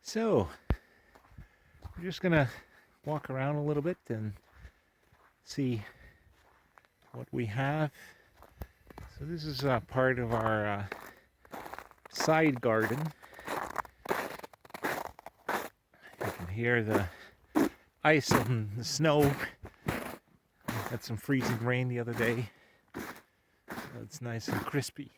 So, we're just gonna walk around a little bit and see what we have. So this is part of our side garden. You can hear the ice and the snow. We had some freezing rain the other day, so it's nice and crispy.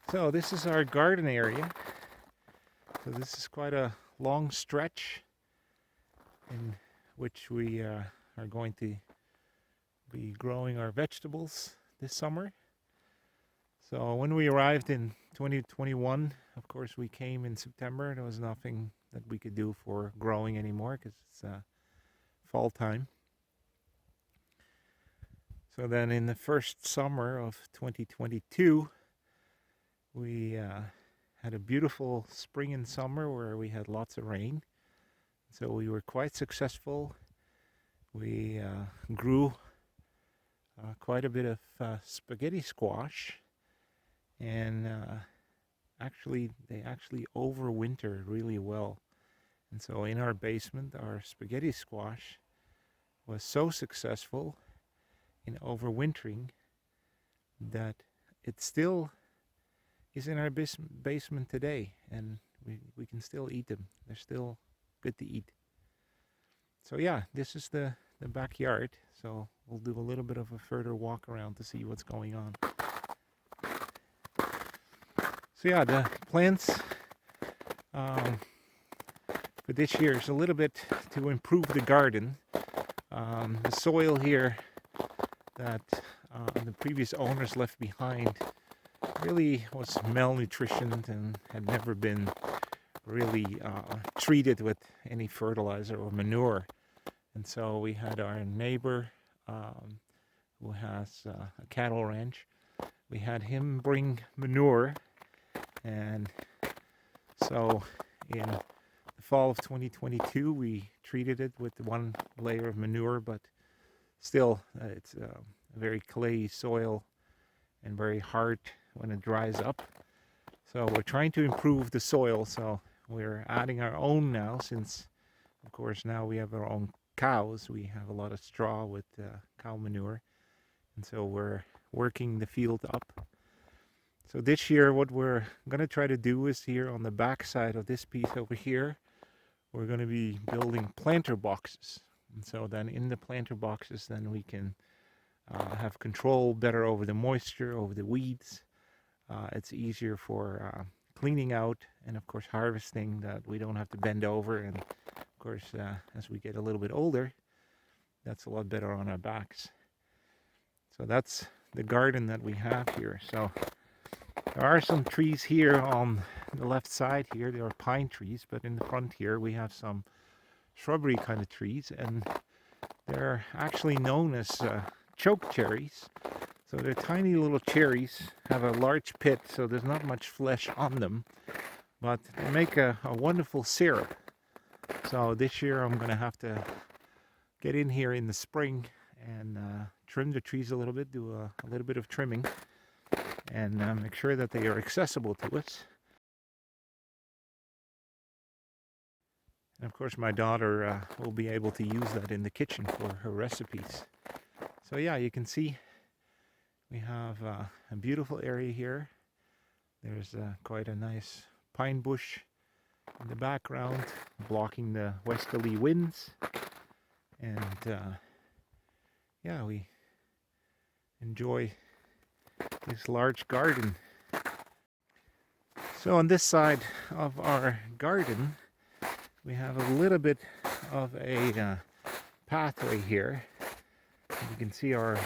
So this is our garden area. So this is quite a long stretch in which we are going to be growing our vegetables this summer. So when we arrived in 2021, of course, we came in September. There was nothing that we could do for growing anymore because it's fall time. So then in the first summer of 2022, we had a beautiful spring and summer where we had lots of rain. So we were quite successful. We grew quite a bit of spaghetti squash, and they actually overwintered really well. And so in our basement, our spaghetti squash was so successful in overwintering that it still is in our basement today, and we can still eat them. They're still good to eat. So yeah, this is the backyard. So we'll do a little bit of a further walk around to see what's going on. So yeah, the plants for this year is a little bit to improve the garden. The soil here that the previous owners left behind really was malnutritioned and had never been really treated with any fertilizer or manure. And so we had our neighbor who has a cattle ranch. We had him bring manure, and so in the fall of 2022 we treated it with one layer of manure, but still it's a very clayey soil and very hard when it dries up. So we're trying to improve the soil, so we're adding our own now, since of course now we have our own cows. We have a lot of straw with cow manure, and so we're working the field up. So this year what we're going to try to do is, here on the back side of this piece over here, we're going to be building planter boxes. And so then in the planter boxes, then we can have control better over the moisture, over the weeds. It's easier for cleaning out, and of course harvesting, that we don't have to bend over. And of course as we get a little bit older, that's a lot better on our backs. So that's the garden that we have here. So there are some trees here on the left side here. There are pine trees, but in the front here we have some shrubbery kind of trees, and they're actually known as choke cherries. So they're tiny little cherries, have a large pit, so there's not much flesh on them, but they make a wonderful syrup. So this year I'm going to have to get in here in the spring and trim the trees a little bit, do a little bit of trimming, and make sure that they are accessible to us. And of course my daughter will be able to use that in the kitchen for her recipes. So yeah, you can see we have a beautiful area here. There's quite a nice pine bush in the background, blocking the westerly winds. And yeah, we enjoy this large garden. So on this side of our garden, we have a little bit of a pathway here. You can see our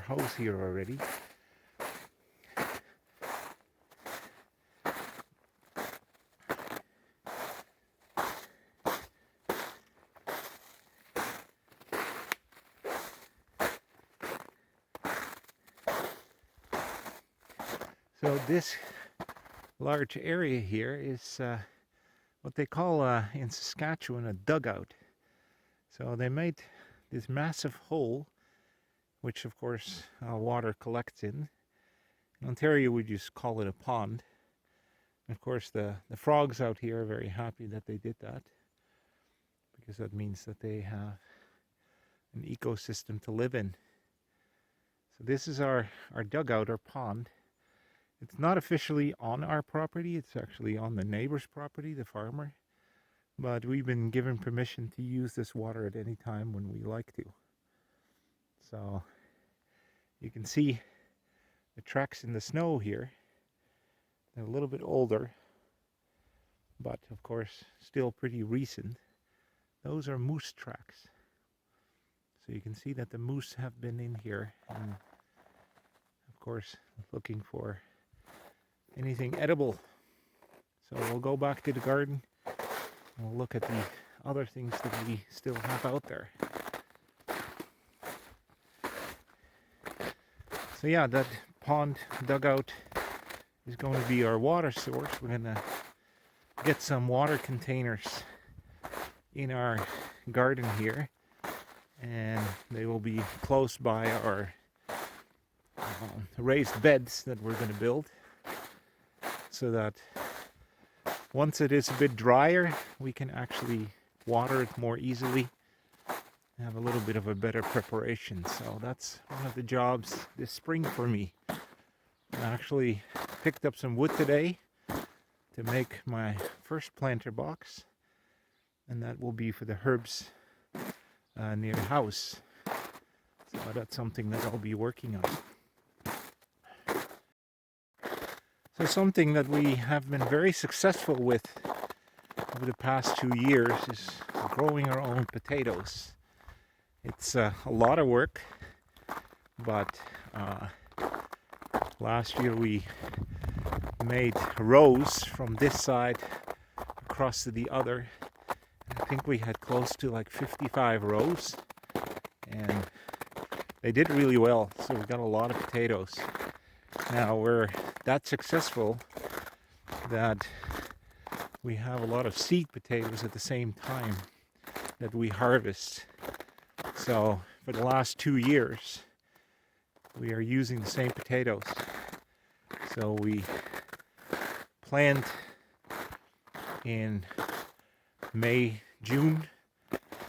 hose here already. So this large area here is what they call in Saskatchewan a dugout. So they made this massive hole which of course water collects in. In Ontario, we just call it a pond. And of course, the frogs out here are very happy that they did that, because that means that they have an ecosystem to live in. So this is our dugout, our pond. It's not officially on our property, it's actually on the neighbor's property, the farmer. But we've been given permission to use this water at any time when we like to. So you can see the tracks in the snow here. They're a little bit older, but of course still pretty recent. Those are moose tracks. So you can see that the moose have been in here, and of course looking for anything edible. So we'll go back to the garden and we'll look at the other things that we still have out there. So yeah, that pond dugout is going to be our water source. We're going to get some water containers in our garden here, and they will be close by our raised beds that we're going to build, so that once it is a bit drier, we can actually water it more easily, have a little bit of a better preparation. So that's one of the jobs this spring for me. I actually picked up some wood today to make my first planter box, and that will be for the herbs near the house. So that's something that I'll be working on. So something that we have been very successful with over the past 2 years is growing our own potatoes. It's a lot of work, but last year we made rows from this side across to the other. I think we had close to like 55 rows, and they did really well, so we got a lot of potatoes. Now we're that successful that we have a lot of seed potatoes at the same time that we harvest. So for the last 2 years we are using the same potatoes. So we plant in May, June,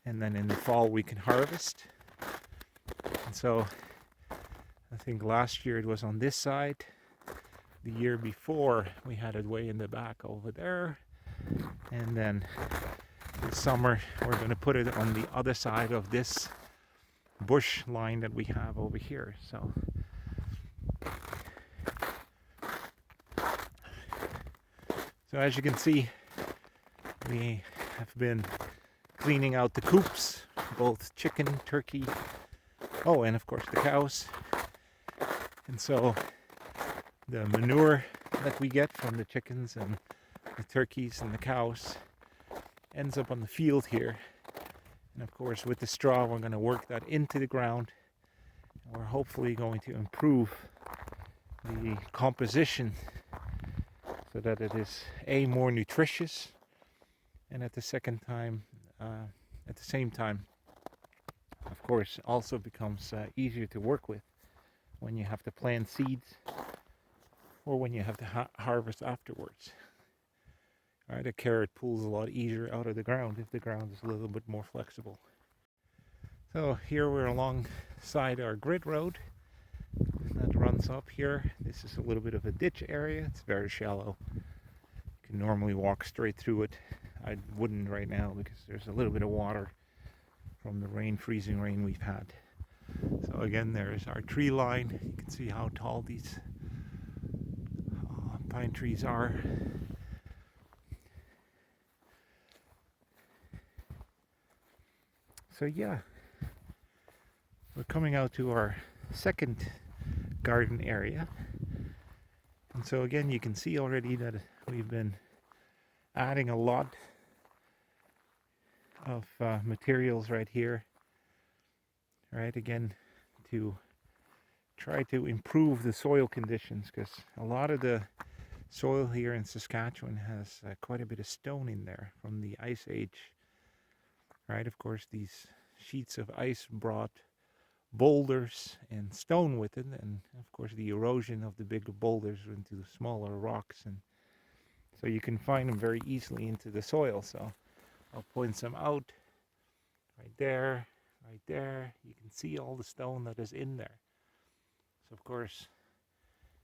and then in the fall we can harvest. And so I think last year it was on this side. The year before we had it way in the back over there. And then this summer we're going to put it on the other side of this bush line that we have over here. So as you can see, we have been cleaning out the coops, both chicken, turkey, oh, and of course the cows. And so the manure that we get from the chickens and the turkeys and the cows ends up on the field here. And of course with the straw we're going to work that into the ground, and we're hopefully going to improve the composition so that it is more nutritious, and at the same time of course also becomes easier to work with when you have to plant seeds or when you have to harvest afterwards. Alright, a carrot pulls a lot easier out of the ground if the ground is a little bit more flexible. So here we're alongside our grid road that runs up here. This is a little bit of a ditch area. It's very shallow. You can normally walk straight through it. I wouldn't right now because there's a little bit of water from the freezing rain we've had. So again, there's our tree line. You can see how tall these pine trees are. So yeah, we're coming out to our second garden area. And so again, you can see already that we've been adding a lot of materials right here. Right, again, to try to improve the soil conditions, because a lot of the soil here in Saskatchewan has quite a bit of stone in there from the ice age. Right, of course these sheets of ice brought boulders and stone with it, and of course the erosion of the bigger boulders into the smaller rocks, and so you can find them very easily into the soil. So I'll point some out right there, right there. You can see all the stone that is in there. So of course,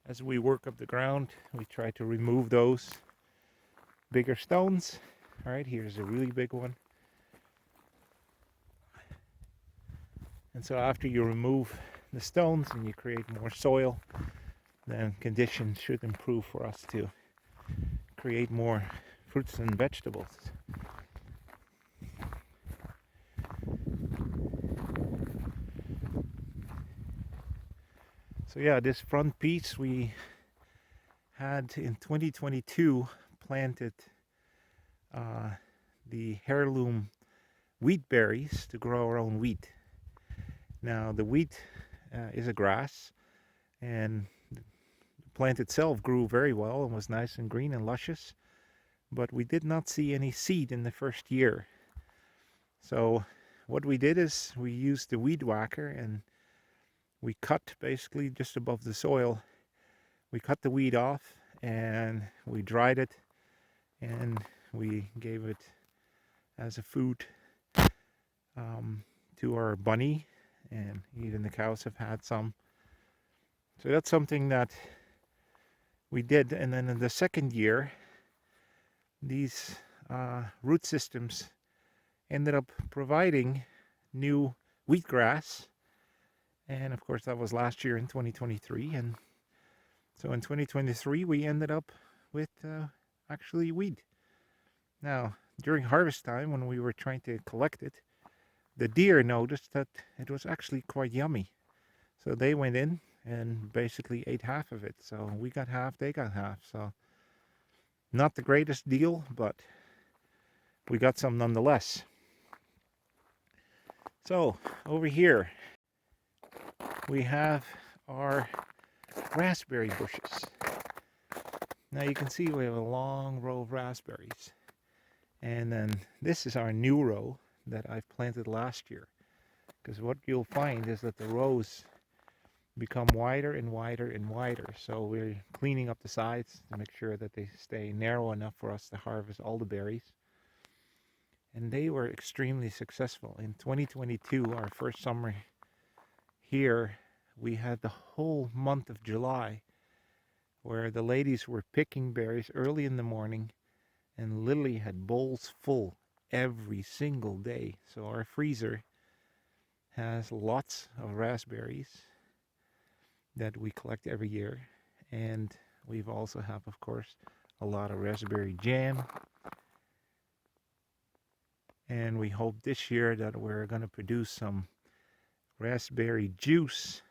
as we work up the ground, we try to remove those bigger stones. All right, here's a really big one. And so after you remove the stones and you create more soil, then conditions should improve for us to create more fruits and vegetables. So yeah, this front piece we had in 2022 planted the heirloom wheat berries to grow our own wheat. Now the wheat is a grass, and the plant itself grew very well and was nice and green and luscious, but we did not see any seed in the first year. So what we did is we used the weed whacker, and we cut basically just above the soil. We cut the weed off and we dried it, and we gave it as a food to our bunny, and even the cows have had some. So that's something that we did. And then in the second year, these root systems ended up providing new wheatgrass, and of course that was last year in 2023. And so in 2023 we ended up with actually wheat. Now during harvest time, when we were trying to collect it, the deer noticed that it was actually quite yummy, so they went in and basically ate half of it. So we got half, they got half. So not the greatest deal, but we got some nonetheless. So over here we have our raspberry bushes. Now you can see we have a long row of raspberries, and then this is our new row that I've planted last year, because what you'll find is that the rows become wider and wider and wider. So we're cleaning up the sides to make sure that they stay narrow enough for us to harvest all the berries. And they were extremely successful. In 2022, our first summer here, we had the whole month of July where the ladies were picking berries early in the morning and literally had bowls full every single day. So our freezer has lots of raspberries that we collect every year, and we've also have, of course, a lot of raspberry jam. And we hope this year that we're going to produce some raspberry juice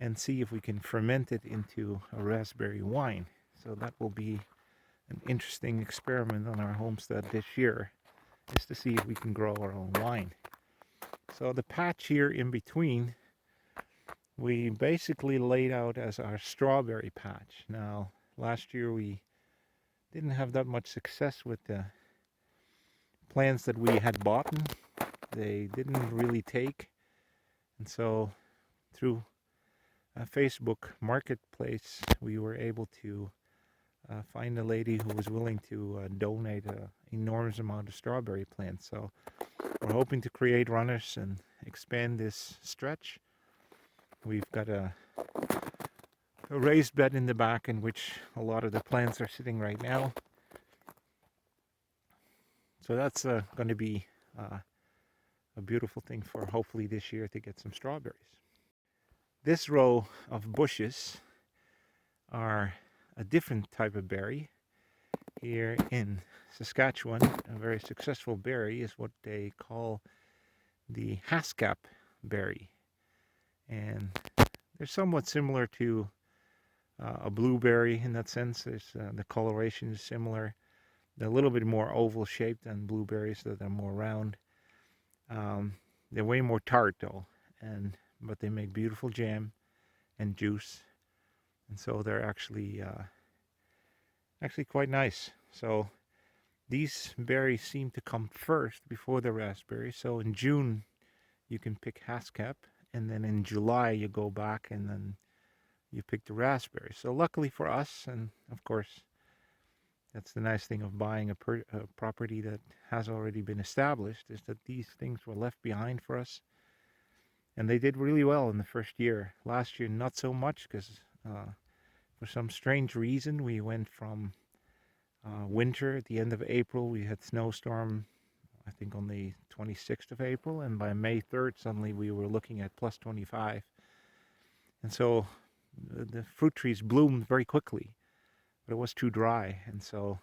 and see if we can ferment it into a raspberry wine. So that will be an interesting experiment on our homestead this year, is to see if we can grow our own wine. So the patch here in between, we basically laid out as our strawberry patch. Now last year we didn't have that much success with the plants that we had bought. They didn't really take, and so through a Facebook marketplace we were able to find a lady who was willing to donate an enormous amount of strawberry plants. So we're hoping to create runners and expand this stretch. We've got a raised bed in the back in which a lot of the plants are sitting right now. So that's going to be a beautiful thing for hopefully this year to get some strawberries. This row of bushes are a different type of berry. Here in Saskatchewan, a very successful berry is what they call the haskap berry. And they're somewhat similar to a blueberry in that sense. The coloration is similar. They're a little bit more oval shaped than blueberries, so they're more round. They're way more tart though, but they make beautiful jam and juice, and so they're actually quite nice. So these berries seem to come first before the raspberries. So in June you can pick haskap, and then in July you go back and then you pick the raspberries. So luckily for us, and of course that's the nice thing of buying a property that has already been established, is that these things were left behind for us. And they did really well in the first year. Last year, not so much, because for some strange reason, we went from winter at the end of April. We had snowstorm, I think, on the 26th of April. And by May 3rd, suddenly we were looking at plus 25. And so the fruit trees bloomed very quickly, but it was too dry. And so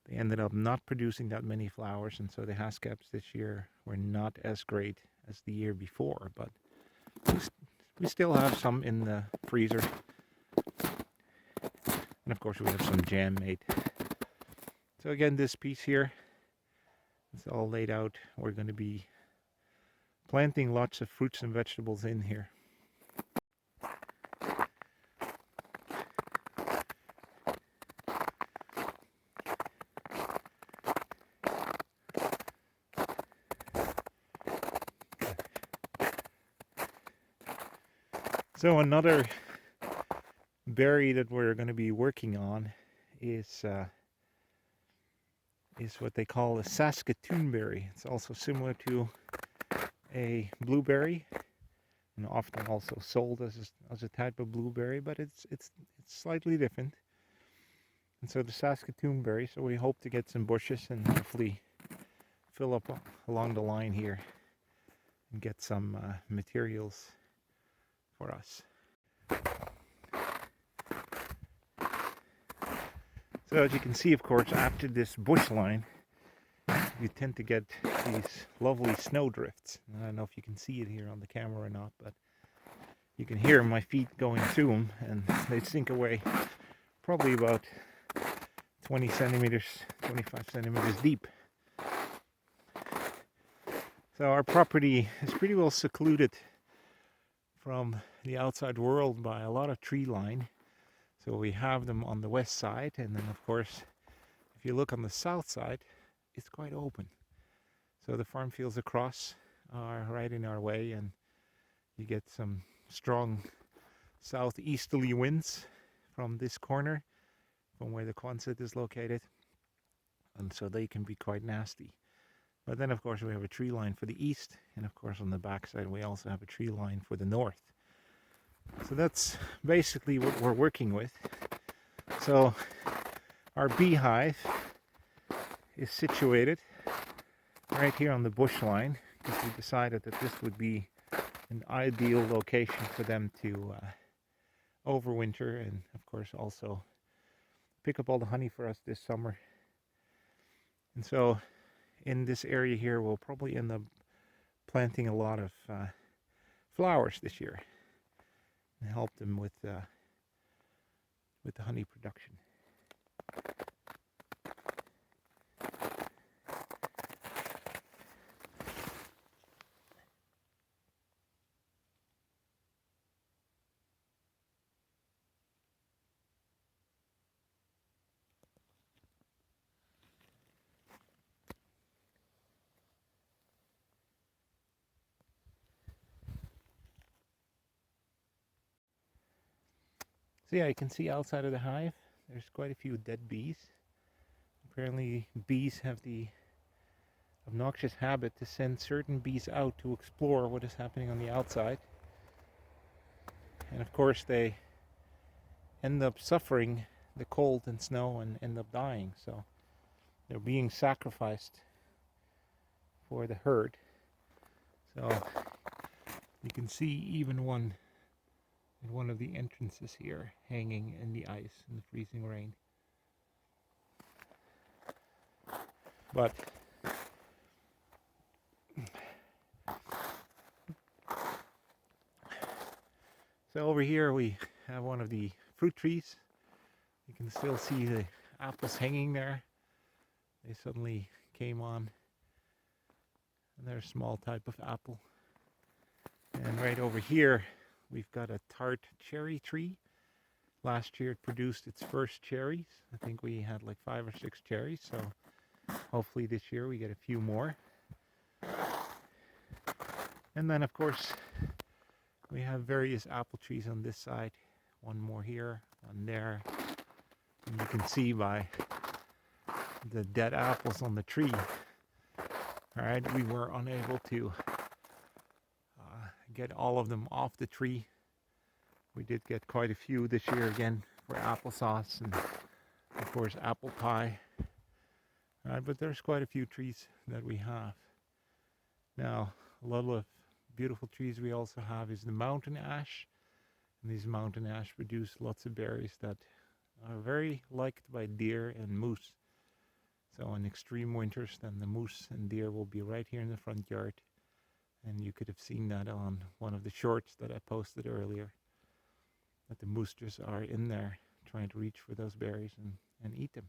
they ended up not producing that many flowers. And so the Hascaps this year were not as great as the year before, but we still have some in the freezer, and of course we have some jam made. So again, this piece here, it's all laid out. We're going to be planting lots of fruits and vegetables in here. So another berry that we're going to be working on is what they call a Saskatoon berry. It's also similar to a blueberry, and often also sold as a type of blueberry, but it's slightly different. And so the Saskatoon berry. So we hope to get some bushes and hopefully fill up along the line here and get some materials for us. So as you can see, of course, after this bush line, you tend to get these lovely snow drifts. I don't know if you can see it here on the camera or not, but you can hear my feet going through them, and they sink away probably about 20 centimeters, 25 centimeters deep. So our property is pretty well secluded from the outside world by a lot of tree line. So we have them on the west side, and then of course if you look on the south side, it's quite open. So the farm fields across are right in our way, and you get some strong southeasterly winds from this corner, from where the Quonset is located, and so they can be quite nasty. But then of course we have a tree line for the east, and of course on the back side we also have a tree line for the north. So that's basically what we're working with. So our beehive is situated right here on the bush line, because we decided that this would be an ideal location for them to overwinter, and of course also pick up all the honey for us this summer. And so in this area here we'll probably end up planting a lot of flowers this year and help them with the honey production. So yeah, you can see outside of the hive, there's quite a few dead bees. Apparently bees have the obnoxious habit to send certain bees out to explore what is happening on the outside. And of course they end up suffering the cold and snow and end up dying. So they're being sacrificed for the herd. So you can see even one in one of the entrances here, hanging in the ice in the freezing rain. But so over here we have one of the fruit trees. You can still see the apples hanging there. They suddenly came on, and they're a small type of apple. And right over here we've got a tart cherry tree. Last year it produced its first cherries. I think we had like 5 or 6 cherries, so hopefully this year we get a few more. And then of course We have various apple trees on this side. One more here, one there. And you can see by the dead apples on the tree. Alright, we were unable to get all of them off the tree. We did get quite a few this year again for applesauce and of course apple pie. But there's quite a few trees that we have. Now, a lot of beautiful trees we also have is the mountain ash. And these mountain ash produce lots of berries that are very liked by deer and moose. So in extreme winters, then the moose and deer will be right here in the front yard. And you could have seen that on one of the shorts that I posted earlier. That the moose just are in there trying to reach for those berries and eat them.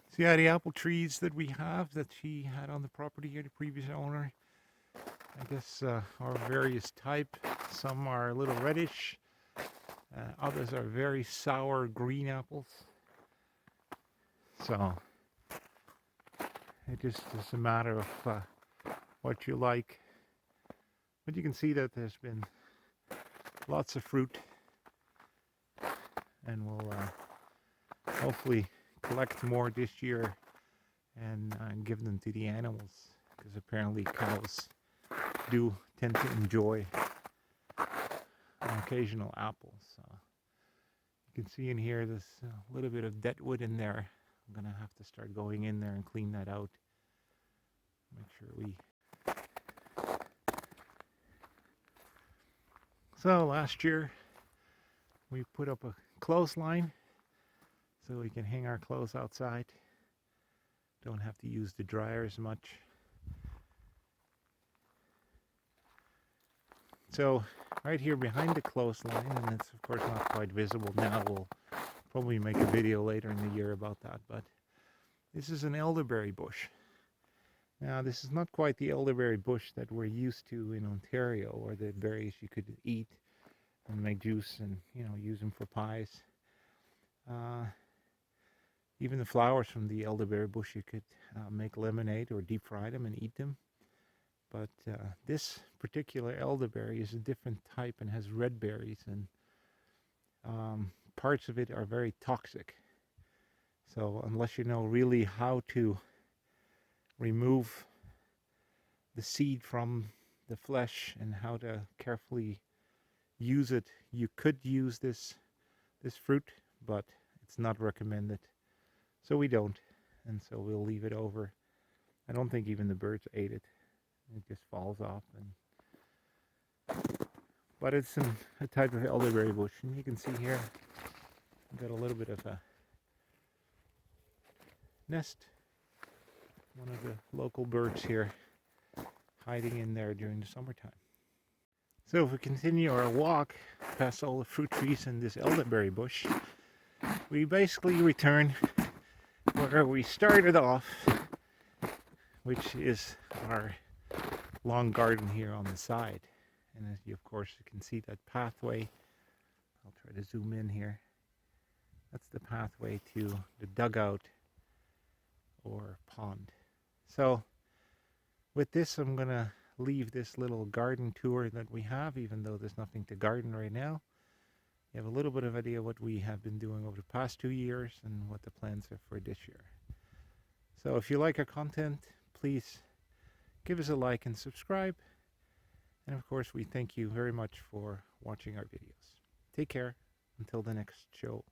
So yeah, the apple trees that we have that she had on the property here, the previous owner, I guess are various type. Some are a little reddish. Others are very sour green apples. So it just is a matter of what you like. But you can see that there's been lots of fruit, and we'll hopefully collect more this year and give them to the animals, because apparently cows do tend to enjoy an occasional apple. So you can see in here there's a little bit of dead wood in there. I'm gonna have to start going in there and clean that out. Make sure we... So last year we put up a clothesline so we can hang our clothes outside. Don't have to use the dryer as much. So right here behind the clothesline, and it's of course not quite visible now, we'll probably make a video later in the year about that, but this is an elderberry bush. Now this is not quite the elderberry bush that we're used to in Ontario, or the berries you could eat and make juice and, you know, use them for pies. Even the flowers from the elderberry bush you could make lemonade or deep fry them and eat them. But this particular elderberry is a different type and has red berries, and parts of it are very toxic. So unless you know really how to remove the seed from the flesh and how to carefully use it, you could use this fruit, but it's not recommended. So we don't, and so we'll leave it over. I don't think even the birds ate it. It just falls off. But it's a type of elderberry bush, and you can see here I've got a little bit of a nest. One of the local birds here hiding in there during the summertime. So if we continue our walk past all the fruit trees and this elderberry bush, we basically return where we started off, which is our long garden here on the side. And as you, of course, you can see that pathway. I'll try to zoom in here. That's the pathway to the dugout or pond. So with this, I'm gonna leave this little garden tour that we have, even though there's nothing to garden right now. You have a little bit of idea what we have been doing over the past 2 years and what the plans are for this year. So if you like our content, please give us a like and subscribe. And of course, we thank you very much for watching our videos. Take care until the next show.